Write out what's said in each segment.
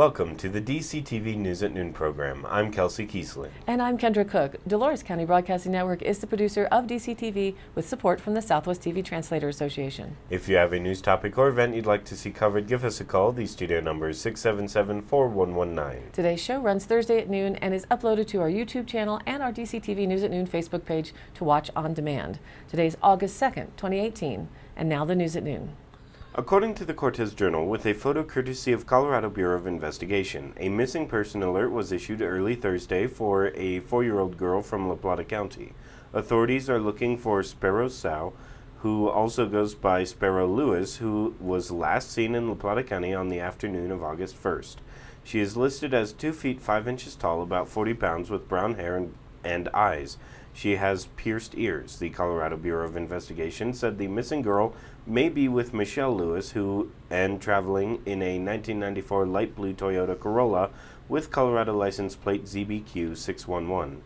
Welcome to the DCTV News at Noon program. I'm Kelsey Kiesling. And I'm Kendra Cook. Dolores County Broadcasting Network is the producer of DCTV with support from the Southwest TV Translator Association. If you have a news topic or event you'd like to see covered, give us a call. The studio number is 677-4119. Today's show runs Thursday at noon and is uploaded to our YouTube channel and our DCTV News at Noon Facebook page to watch on demand. Today's August 2nd, 2018. And now the news at noon. According to the Cortez Journal, with a photo courtesy of Colorado Bureau of Investigation, a missing person alert was issued early Thursday for a 4-year-old girl from La Plata County. Authorities are looking for Sparrow Sow, who also goes by Sparrow Lewis, who was last seen in La Plata County on the afternoon of August 1st. She is listed as 2 feet 5 inches tall, about 40 pounds, with brown hair and eyes. She has pierced ears. The Colorado Bureau of Investigation said the missing girl may be with Michelle Lewis, and traveling in a 1994 light blue Toyota Corolla with Colorado license plate ZBQ611.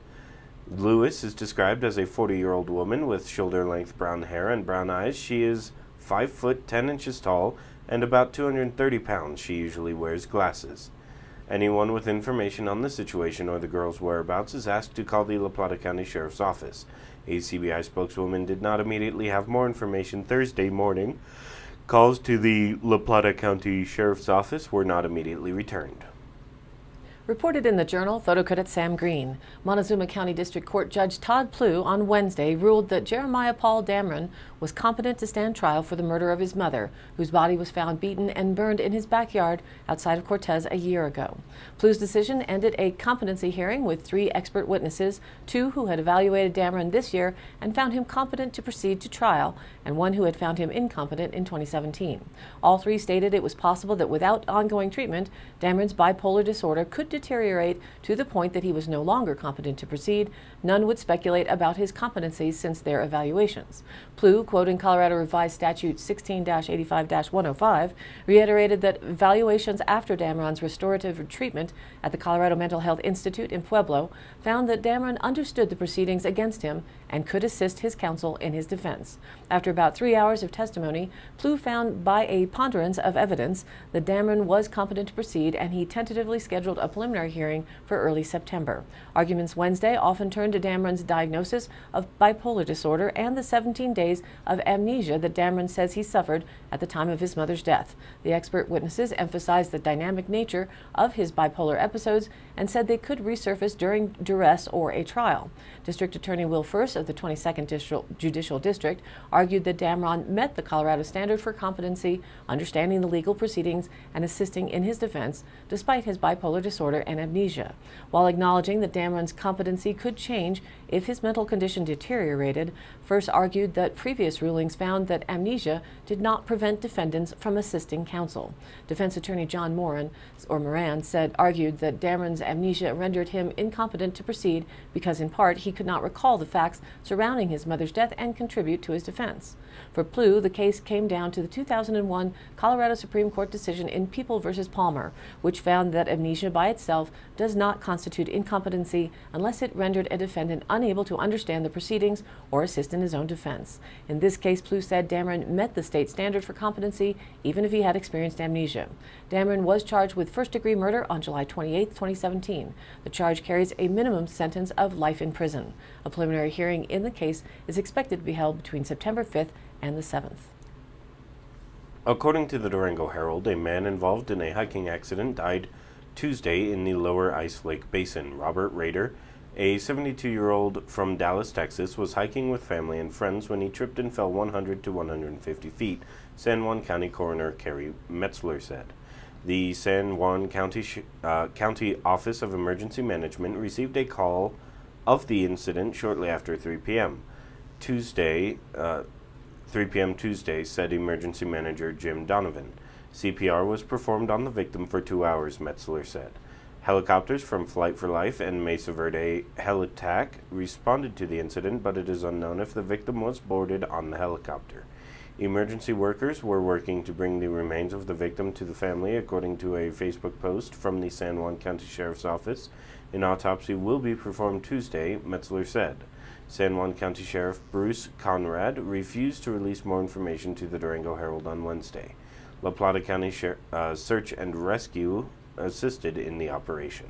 Lewis is described as a 40-year-old woman with shoulder-length brown hair and brown eyes. She is 5 foot 10 inches tall and about 230 pounds. She usually wears glasses. Anyone with information on the situation or the girl's whereabouts is asked to call the La Plata County Sheriff's Office. A CBI spokeswoman did not immediately have more information Thursday morning. Calls to the La Plata County Sheriff's Office were not immediately returned. Reported in the Journal, photo credit Sam Green. Montezuma County District Court Judge Todd Plew on Wednesday ruled that Jeremiah Paul Damron was competent to stand trial for the murder of his mother, whose body was found beaten and burned in his backyard outside of Cortez a year ago. Plew's decision ended a competency hearing with 3 expert witnesses, 2 who had evaluated Damron this year and found him competent to proceed to trial, and 1 who had found him incompetent in 2017. All 3 stated it was possible that without ongoing treatment, Damron's bipolar disorder could deteriorate to the point that he was no longer competent to proceed. None would speculate about his competencies since their evaluations. Plew, quoting Colorado Revised Statute 16-85-105, reiterated that evaluations after Damron's restorative treatment at the Colorado Mental Health Institute in Pueblo found that Damron understood the proceedings against him and could assist his counsel in his defense. After about 3 hours of testimony, Plew found by a ponderance of evidence that Damron was competent to proceed, and he tentatively scheduled a preliminary hearing for early September. Arguments Wednesday often turned to Damron's diagnosis of bipolar disorder and the 17 days of amnesia that Damron says he suffered at the time of his mother's death. The expert witnesses emphasized the dynamic nature of his bipolar episodes and said they could resurface during duress or a trial. District Attorney Will First of the 22nd Judicial District argued that Damron met the Colorado standard for competency, understanding the legal proceedings, and assisting in his defense despite his bipolar disorder and amnesia. While acknowledging that Damron's competency could change if his mental condition deteriorated, First argued that previous rulings found that amnesia did not prevent defendants from assisting counsel. Defense attorney John Moran argued that Damron's amnesia rendered him incompetent to proceed because in part he could not recall the facts surrounding his mother's death and contribute to his defense. For Plew, the case came down to the 2001 Colorado Supreme Court decision in People v. Palmer, which found that amnesia by itself does not constitute incompetency unless it rendered a defendant unable to understand the proceedings or assist in his own defense. In this case, Plew said Damron met the state standard for competency even if he had experienced amnesia. Damron was charged with first-degree murder on July 28, 2017. The charge carries a minimum sentence of life in prison. A preliminary hearing in the case is expected to be held between September 5th and the 7th. According to the Durango Herald, a man involved in a hiking accident died Tuesday in the Lower Ice Lake Basin. Robert Rader, a 72-year-old from Dallas, Texas, was hiking with family and friends when he tripped and fell 100 to 150 feet, San Juan County Coroner Kerry Metzler said. The San Juan County Office of Emergency Management received a call of the incident shortly after 3 p.m. Tuesday, said Emergency Manager Jim Donovan. CPR was performed on the victim for 2 hours, Metzler said. Helicopters from Flight for Life and Mesa Verde Helitac responded to the incident, but it is unknown if the victim was boarded on the helicopter. Emergency workers were working to bring the remains of the victim to the family, according to a Facebook post from the San Juan County Sheriff's Office. An autopsy will be performed Tuesday, Metzler said. San Juan County Sheriff Bruce Conrad refused to release more information to the Durango Herald on Wednesday. La Plata County Search and Rescue assisted in the operation.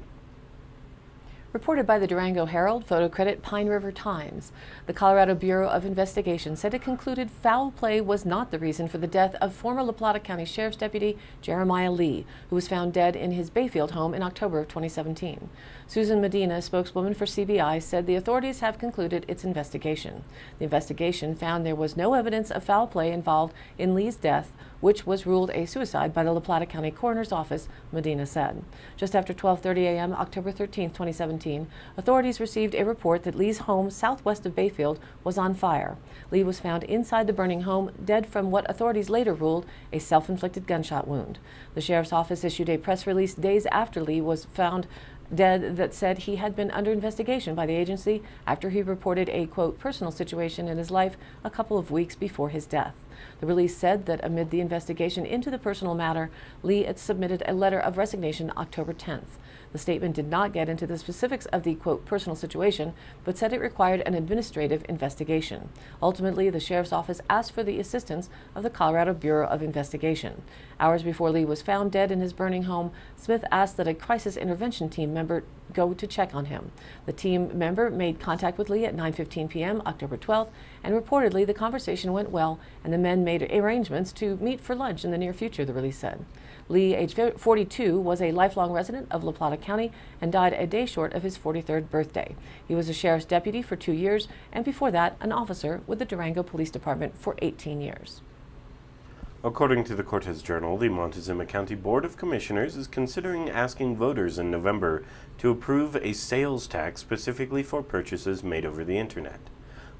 Reported by the Durango Herald, photo credit Pine River Times. The Colorado Bureau of Investigation said it concluded foul play was not the reason for the death of former La Plata County Sheriff's Deputy Jeremiah Lee, who was found dead in his Bayfield home in October of 2017. Susan Medina, spokeswoman for CBI, said the authorities have concluded its investigation. The investigation found there was no evidence of foul play involved in Lee's death, which was ruled a suicide by the La Plata County Coroner's Office, Medina said. Just after 12:30 a.m. October 13, 2017, authorities received a report that Lee's home southwest of Bayfield was on fire. Lee was found inside the burning home, dead from what authorities later ruled a self-inflicted gunshot wound. The sheriff's office issued a press release days after Lee was found dead that said he had been under investigation by the agency after he reported a, quote, personal situation in his life a couple of weeks before his death. The release said that amid the investigation into the personal matter, Lee had submitted a letter of resignation October 10th. The statement did not get into the specifics of the, quote, personal situation, but said it required an administrative investigation. Ultimately, the sheriff's office asked for the assistance of the Colorado Bureau of Investigation. Hours before Lee was found dead in his burning home, Smith asked that a crisis intervention team member go to check on him. The team member made contact with Lee at 9:15 p.m. October 12th, and reportedly the conversation went well, and the men made arrangements to meet for lunch in the near future, the release said. Lee, age 42, was a lifelong resident of La Plata County and died a day short of his 43rd birthday. He was a sheriff's deputy for 2 years, and before that, an officer with the Durango Police Department for 18 years. According to the Cortez Journal, the Montezuma County Board of Commissioners is considering asking voters in November to approve a sales tax specifically for purchases made over the internet.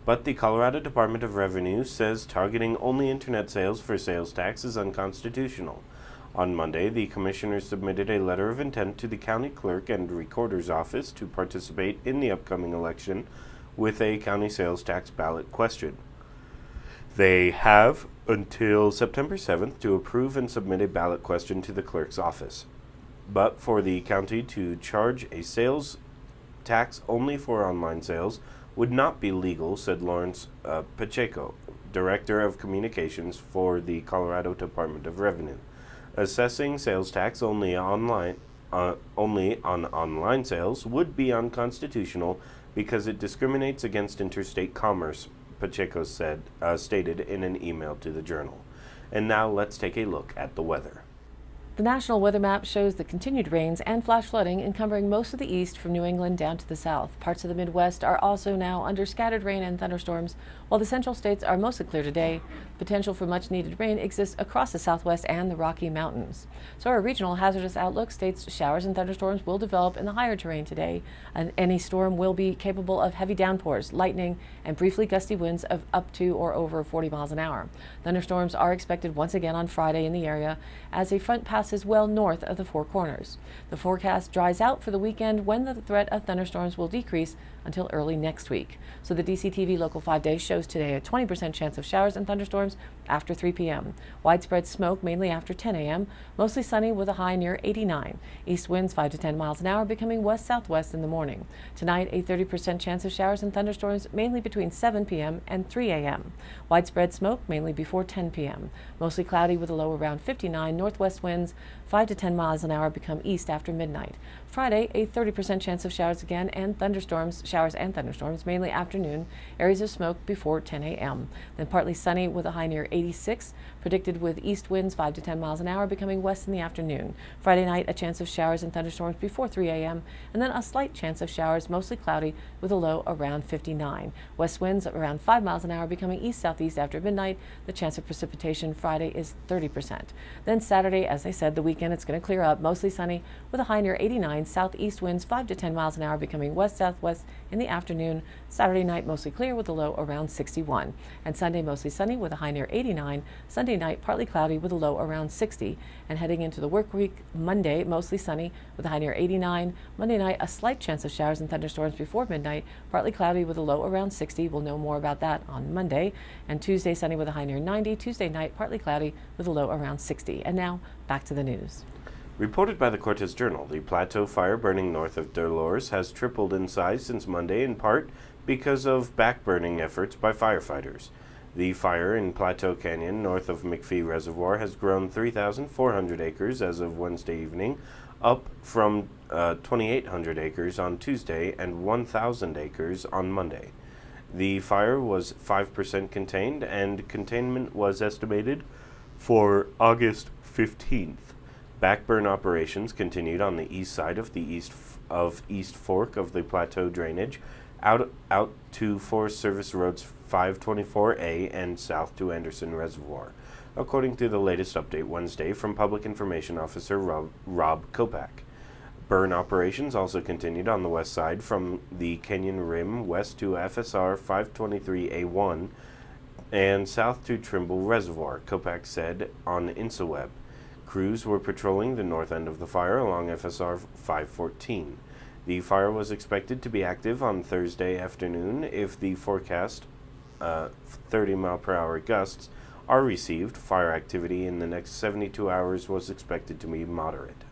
But the Colorado Department of Revenue says targeting only internet sales for sales tax is unconstitutional. On Monday, the commissioners submitted a letter of intent to the county clerk and recorder's office to participate in the upcoming election with a county sales tax ballot question. They have until September 7th to approve and submit a ballot question to the clerk's office. But for the county to charge a sales tax only for online sales would not be legal, said Lawrence Pacheco, Director of Communications for the Colorado Department of Revenue. Assessing sales tax only on online sales would be unconstitutional because it discriminates against interstate commerce, Pacheco stated in an email to the Journal. And now let's take a look at the weather. The national weather map shows the continued rains and flash flooding encumbering most of the east from New England down to the south. Parts of the Midwest are also now under scattered rain and thunderstorms, while the central states are mostly clear today. Potential for much needed rain exists across the Southwest and the Rocky Mountains. So our regional hazardous outlook states showers and thunderstorms will develop in the higher terrain today, and any storm will be capable of heavy downpours, lightning, and briefly gusty winds of up to or over 40 miles an hour. Thunderstorms are expected once again on Friday in the area as a front passes well north of the Four Corners. The forecast dries out for the weekend when the threat of thunderstorms will decrease until early next week. So the DCTV Local 5 Day shows today a 20% chance of showers and thunderstorms after 3 p.m. Widespread smoke mainly after 10 a.m. Mostly sunny with a high near 89. East winds 5 to 10 miles an hour becoming west-southwest in the morning. Tonight, a 30% chance of showers and thunderstorms mainly between 7 p.m. and 3 a.m. Widespread smoke mainly before 10 p.m. Mostly cloudy with a low around 59. Northwest winds 5 to 10 miles an hour become east after midnight. Friday, a 30% chance of showers again and showers and thunderstorms, mainly afternoon. Areas of smoke before 10 a.m. Then partly sunny with a high near 86, predicted with east winds 5 to 10 miles an hour becoming west in the afternoon. Friday night, a chance of showers and thunderstorms before 3 a.m. and then a slight chance of showers, mostly cloudy with a low around 59. West winds around 5 miles an hour becoming east-southeast after midnight. The chance of precipitation Friday is 30%. Then Saturday, as I said, the weekend it's going to clear up, mostly sunny with a high near 89. Southeast winds 5 to 10 miles an hour becoming west-southwest in the afternoon. Saturday night mostly clear with a low around 61. And Sunday mostly sunny with a high near 89. Sunday night partly cloudy with a low around 60. And heading into the work week, Monday mostly sunny with a high near 89. Monday night a slight chance of showers and thunderstorms before midnight, partly cloudy with a low around 60. We'll know more about that on Monday. And Tuesday sunny with a high near 90. Tuesday night partly cloudy with a low around 60. And now back to the news. Reported by the Cortez Journal, the Plateau fire burning north of Dolores has tripled in size since Monday, in part because of backburning efforts by firefighters. The fire in Plateau Canyon, north of McPhee Reservoir, has grown 3,400 acres as of Wednesday evening, up from 2,800 acres on Tuesday and 1,000 acres on Monday. The fire was 5% contained, and containment was estimated for August 15th. Backburn operations continued on the east side of the East Fork of the Plateau drainage, out to Forest Service Roads 524A and south to Anderson Reservoir, according to the latest update Wednesday from Public Information Officer Rob Kopak. Burn operations also continued on the west side from the Canyon Rim west to FSR 523A1 and south to Trimble Reservoir, Kopak said on InsaWeb. Crews were patrolling the north end of the fire along FSR 514. The fire was expected to be active on Thursday afternoon if the forecast 30-mile-per-hour gusts are received. Fire activity in the next 72 hours was expected to be moderate.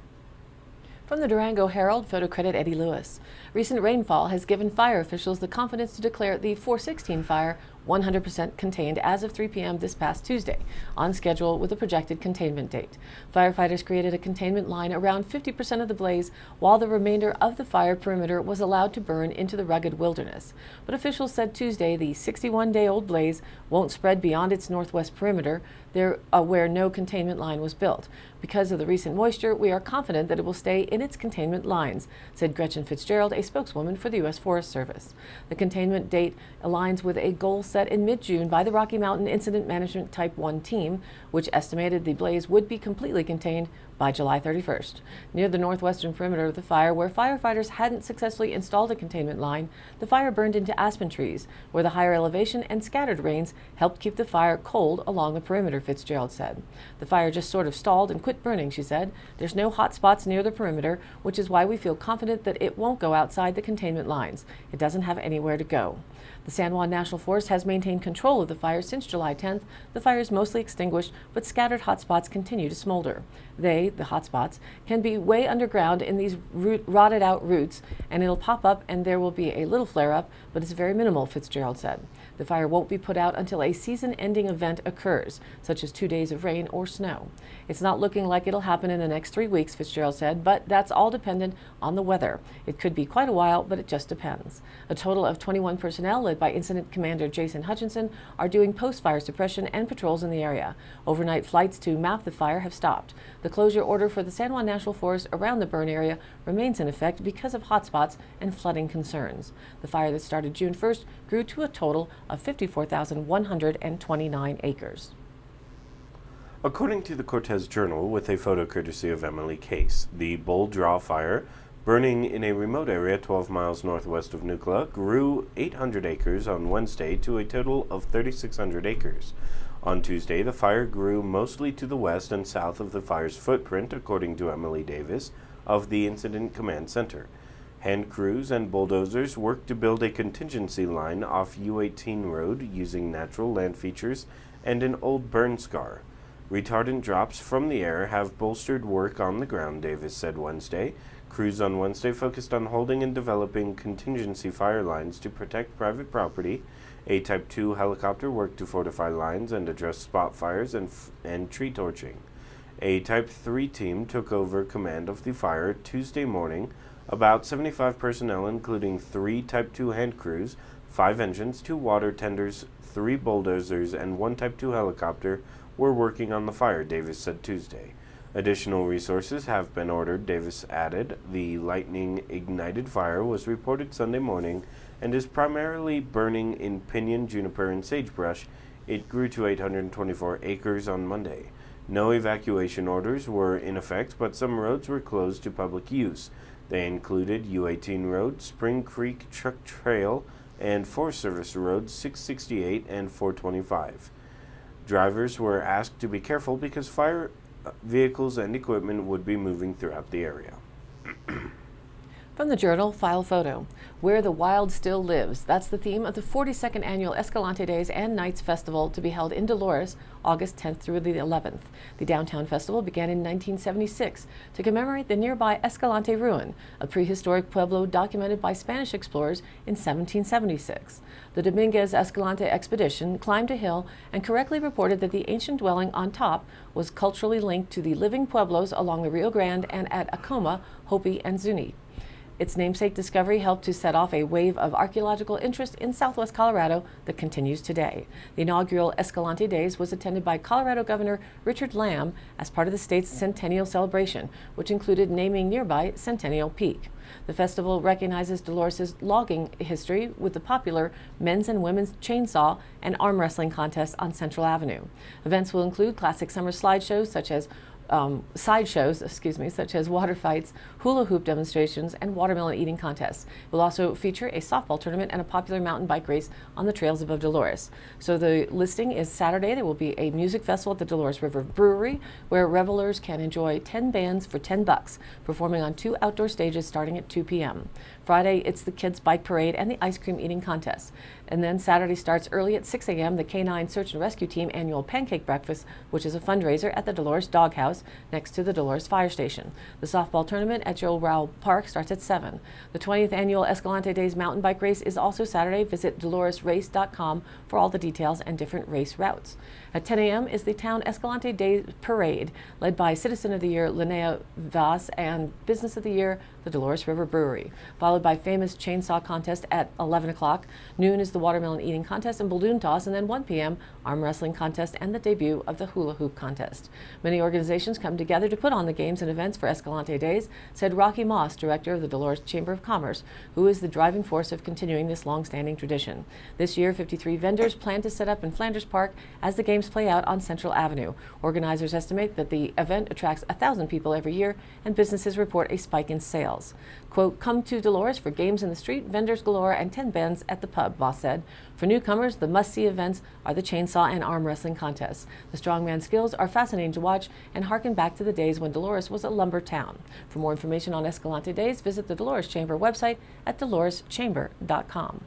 From the Durango Herald, photo credit Eddie Lewis. Recent rainfall has given fire officials the confidence to declare the 416 fire 100% contained as of 3 p.m. this past Tuesday, on schedule with a projected containment date. Firefighters created a containment line around 50% of the blaze, while the remainder of the fire perimeter was allowed to burn into the rugged wilderness. But officials said Tuesday the 61-day-old blaze won't spread beyond its northwest perimeter, where no containment line was built. Because of the recent moisture, we are confident that it will stay in its containment lines, said Gretchen Fitzgerald, a spokeswoman for the U.S. Forest Service. The containment date aligns with a goal set in mid-June by the Rocky Mountain Incident Management Type 1 team, which estimated the blaze would be completely contained by July 31st. Near the northwestern perimeter of the fire, where firefighters hadn't successfully installed a containment line, the fire burned into aspen trees, where the higher elevation and scattered rains helped keep the fire cold along the perimeter, Fitzgerald said. The fire just sort of stalled and quit burning, she said. There's no hot spots near the perimeter, which is why we feel confident that it won't go outside the containment lines. It doesn't have anywhere to go. The San Juan National Forest has maintained control of the fire since July 10th. The fire is mostly extinguished, but scattered hotspots continue to smolder. They, the hotspots, can be way underground in these rotted out roots, and it'll pop up and there will be a little flare-up, but it's very minimal, Fitzgerald said. The fire won't be put out until a season-ending event occurs, such as 2 days of rain or snow. It's not looking like it'll happen in the next 3 weeks, Fitzgerald said, but that's all dependent on the weather. It could be quite a while, but it just depends. A total of 21 personnel, led by Incident Commander Jason Hutchinson, are doing post-fire suppression and patrols in the area. Overnight flights to map the fire have stopped. The closure order for the San Juan National Forest around the burn area remains in effect because of hotspots and flooding concerns. The fire that started June 1st grew to a total of 54,129 acres. According to the Cortez Journal, with a photo courtesy of Emily Case, the Bull Draw fire, burning in a remote area 12 miles northwest of Nucla, grew 800 acres on Wednesday to a total of 3,600 acres. On Tuesday, the fire grew mostly to the west and south of the fire's footprint, according to Emily Davis of the Incident Command Center. Hand crews and bulldozers worked to build a contingency line off U18 road using natural land features and an old burn scar. Retardant drops from the air have bolstered work on the ground, Davis said Wednesday. Crews on Wednesday focused on holding and developing contingency fire lines to protect private property. A Type 2 helicopter worked to fortify lines and address spot fires and tree torching. A Type 3 team took over command of the fire Tuesday morning. About 75 personnel, including 3 Type 2 hand crews, 5 engines, 2 water tenders, 3 bulldozers, and 1 Type 2 helicopter, were working on the fire, Davis said Tuesday. Additional resources have been ordered, Davis added. The lightning-ignited fire was reported Sunday morning and is primarily burning in pinyon, juniper, and sagebrush. It grew to 824 acres on Monday. No evacuation orders were in effect, but some roads were closed to public use. They included U18 Road, Spring Creek Truck Trail, and Forest Service Roads 668 and 425. Drivers were asked to be careful because fire vehicles and equipment would be moving throughout the area. From the Journal, file photo. Where the Wild Still Lives. That's the theme of the 42nd annual Escalante Days and Nights Festival to be held in Dolores, August 10th through the 11th. The downtown festival began in 1976 to commemorate the nearby Escalante ruin, a prehistoric pueblo documented by Spanish explorers in 1776. The Dominguez Escalante expedition climbed a hill and correctly reported that the ancient dwelling on top was culturally linked to the living pueblos along the Rio Grande and at Acoma, Hopi, and Zuni. Its namesake discovery helped to set off a wave of archaeological interest in southwest Colorado that continues today. The inaugural Escalante Days was attended by Colorado Governor Richard Lamb as part of the state's centennial celebration, which included naming nearby Centennial Peak. The festival recognizes Dolores' logging history with the popular men's and women's chainsaw and arm wrestling contests on Central Avenue. Events will include classic summer slideshows such as such as water fights, hula hoop demonstrations, and watermelon eating contests. It will also feature a softball tournament and a popular mountain bike race on the trails above Dolores. So the listing is Saturday. There will be a music festival at the Dolores River Brewery where revelers can enjoy 10 bands for $10, performing on 2 outdoor stages starting at 2 p.m. Friday, it's the Kids Bike Parade and the ice cream eating contest. And then Saturday starts early at 6 a.m. the K9 Search and Rescue Team annual pancake breakfast, which is a fundraiser at the Dolores Doghouse next to the Dolores Fire Station. The softball tournament at Joe Rowell Park starts at 7. The 20th annual Escalante Days mountain bike race is also Saturday. Visit DoloresRace.com for all the details and different race routes. At 10 a.m. is the Town Escalante Day Parade, led by Citizen of the Year Linnea Vaz and Business of the Year the Dolores River Brewery, followed by famous chainsaw contest at 11 o'clock. Noon is the watermelon eating contest and balloon toss, and then 1 p.m. arm wrestling contest and the debut of the hula hoop contest. Many organizations come together to put on the games and events for Escalante Days, said Rocky Moss, director of the Dolores Chamber of Commerce, who is the driving force of continuing this long-standing tradition. This year, 53 vendors plan to set up in Flanders Park as the games play out on Central Avenue. Organizers estimate that the event attracts 1,000 people every year, and businesses report a spike in sales. Quote, "Come to Dolores for games in the street, vendors galore, and 10 bands at the pub," Moss said. For newcomers, the must-see events are the chainsaw and arm wrestling contests. The strongman skills are fascinating to watch and harken back to the days when Dolores was a lumber town. For more information on Escalante Days, visit the Dolores Chamber website at doloreschamber.com.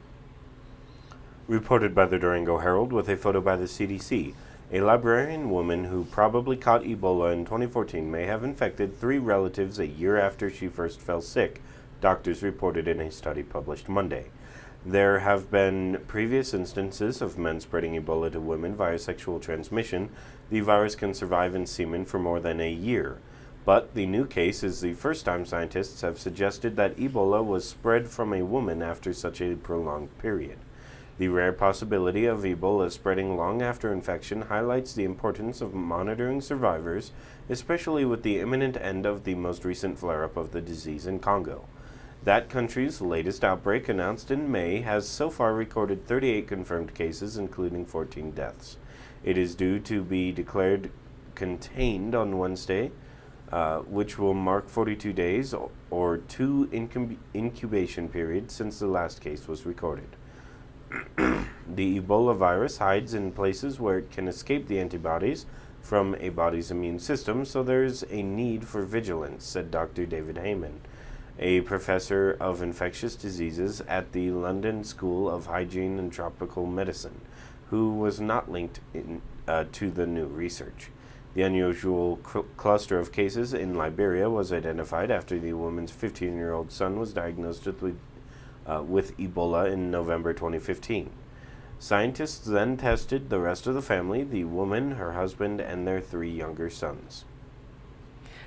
Reported by the Durango Herald with a photo by the CDC. A librarian woman who probably caught Ebola in 2014 may have infected 3 relatives a year after she first fell sick, doctors reported in a study published Monday. There have been previous instances of men spreading Ebola to women via sexual transmission. The virus can survive in semen for more than a year. But the new case is the first time scientists have suggested that Ebola was spread from a woman after such a prolonged period. The rare possibility of Ebola spreading long after infection highlights the importance of monitoring survivors, especially with the imminent end of the most recent flare-up of the disease in Congo. That country's latest outbreak, announced in May, has so far recorded 38 confirmed cases, including 14 deaths. It is due to be declared contained on Wednesday, which will mark 42 days or 2 incubation periods since the last case was recorded. The Ebola virus hides in places where it can escape the antibodies from a body's immune system, so there's a need for vigilance, said Dr. David Heyman, a professor of infectious diseases at the London School of Hygiene and Tropical Medicine, who was not linked to the new research. The unusual cluster of cases in Liberia was identified after the woman's 15-year-old son was diagnosed with Ebola in November 2015. Scientists then tested the rest of the family, the woman, her husband, and their 3 younger sons.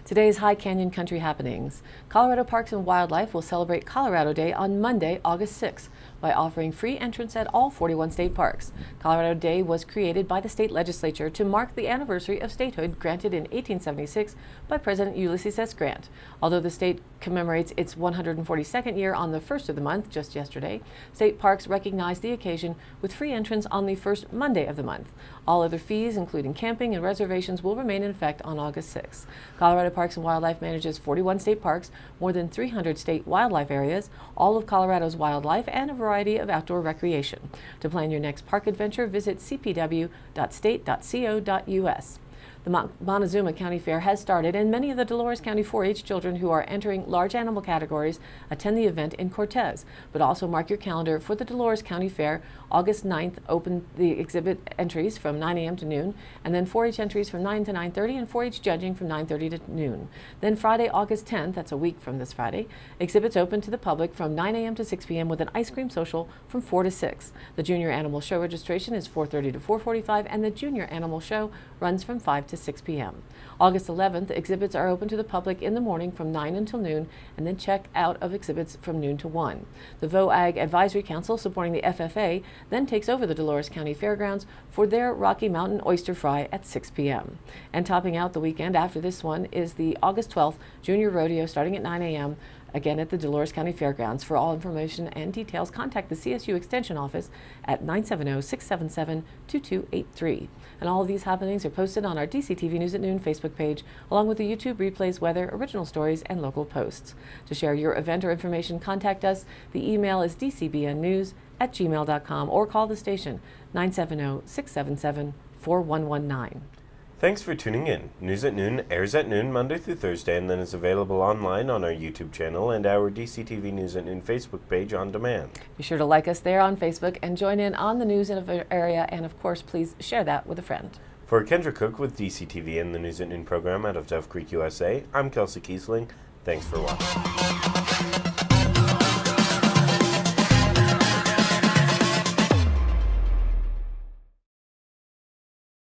Today's High Canyon Country happenings. Colorado Parks and Wildlife will celebrate Colorado Day on Monday, August 6th, by offering free entrance at all 41 state parks. Colorado Day was created by the state legislature to mark the anniversary of statehood granted in 1876 by President Ulysses S. Grant. Although the state commemorates its 142nd year on the first of the month, just yesterday, state parks recognized the occasion with free entrance on the first Monday of the month. All other fees, including camping and reservations, will remain in effect on August 6th. Colorado Parks and Wildlife manages 41 state parks, more than 300 state wildlife areas, all of Colorado's wildlife, and a variety of outdoor recreation. To plan your next park adventure, visit cpw.state.co.us. The Montezuma County Fair has started, and many of the Dolores County 4-H children who are entering large animal categories attend the event in Cortez. But also mark your calendar for the Dolores County Fair. August 9th, open the exhibit entries from 9 a.m. to noon, and then 4-H entries from 9 to 9:30, and 4-H judging from 9:30 to noon. Then Friday, August 10th, that's a week from this Friday, exhibits open to the public from 9 a.m. to 6 p.m. with an ice cream social from 4 to 6. The Junior Animal Show registration is 4:30 to 4:45, and the Junior Animal Show runs from 5 to 6 p.m. August 11th, exhibits are open to the public in the morning from 9 until noon, and then check out of exhibits from noon to 1. The VOAG Advisory Council, supporting the FFA, then takes over the Dolores County Fairgrounds for their Rocky Mountain Oyster Fry at 6 p.m. And topping out the weekend after this one is the August 12th Junior Rodeo starting at 9 a.m. again at the Dolores County Fairgrounds. For all information and details, contact the CSU Extension Office at 970-677-2283. And all of these happenings are posted on our DCTV News at Noon Facebook page, along with the YouTube replays, weather, original stories, and local posts. To share your event or information, contact us. The email is dcbnnews@gmail.com or call the station 970-677-4119. Thanks for tuning in. News at Noon airs at noon Monday through Thursday and then is available online on our YouTube channel and our DCTV News at Noon Facebook page on demand. Be sure to like us there on Facebook and join in on the news in the area, and of course, please share that with a friend. For Kendra Cook with DCTV and the News at Noon program out of Dove Creek, USA, I'm Kelsey Kiesling. Thanks for watching.